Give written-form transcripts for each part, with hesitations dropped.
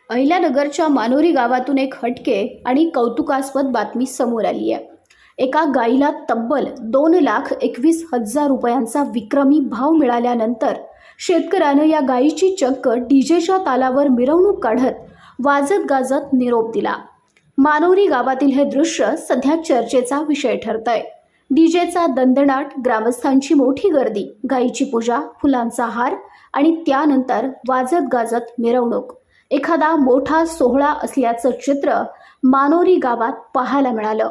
अहिल्यानगरच्या मानोरी गावातून एक हटके आणि कौतुकास्पद बातमी समोर आली आहे। एका गाईला तब्बल 2,21,000 रुपयांचा विक्रमी भाव मिळाल्यानंतर शेतकऱ्यानं या गाईची चक्क डीजेच्या तालावर मिरवणूक काढत वाजत गाजत निरोप दिला। मानोरी गावातील हे दृश्य सध्या चर्चेचा विषय ठरतंय। डीजेचा दणदणाट, ग्रामस्थांची मोठी गर्दी, गाईची पूजा, फुलांचा हार आणि त्यानंतर वाजत गाजत मिरवणूक, एखादा मोठा सोहळा असल्याचं चित्र मानोरी गावात पाहायला मिळालं।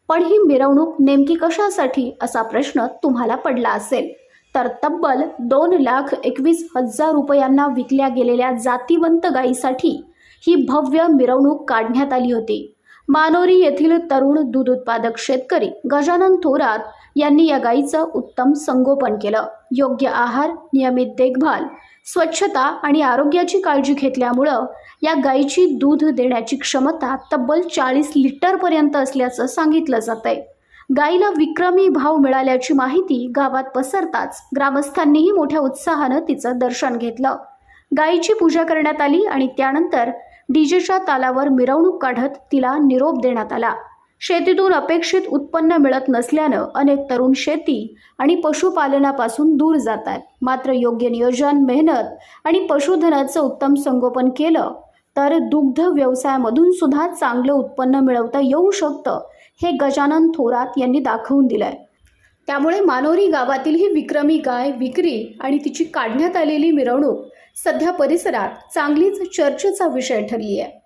पण ही मिरवणूक नेमकी कशासाठी असा प्रश्न तुम्हाला पडला असेल तर तब्बल 2,21,000 रुपयांना विकल्या गेलेल्या जातीवंत गायीसाठी ही भव्य मिरवणूक काढण्यात आली होती। मानोरी येथील तरुण दूध उत्पादक शेतकरी गजानन थोरात यांनी या गायीचं उत्तम संगोपन केलं। योग्य आहार, नियमित देखभाल, स्वच्छता आणि आरोग्याची काळजी घेतल्यामुळं या गायीची दूध देण्याची क्षमता तब्बल 40 लिटरपर्यंत असल्याचं सांगितलं जातंय। गायीला विक्रमी भाव मिळाल्याची माहिती गावात पसरताच ग्रामस्थांनीही मोठ्या उत्साहानं तिचं दर्शन घेतलं। गायीची पूजा करण्यात आली आणि त्यानंतर डीजेच्या तालावर मिरवणूक काढत तिला निरोप देण्यात आला। शेतीतून अपेक्षित उत्पन्न मिळत नसल्यानं अनेक तरुण शेती आणि पशुपालनापासून दूर जातात। मात्र योग्य नियोजन, मेहनत आणि पशुधनाचं उत्तम संगोपन केलं तर दुग्ध व्यवसायामधून सुद्धा चांगलं उत्पन्न मिळवता येऊ शकतं, हे गजानन थोरात यांनी दाखवून दिलंय। त्यामुळे मानोरी गावातील ही विक्रमी गाय विक्री आणि तिची काढण्यात आलेली मिरवणूक सध्या परिसरात चांगलीच चर्चेचा विषय ठरली आहे।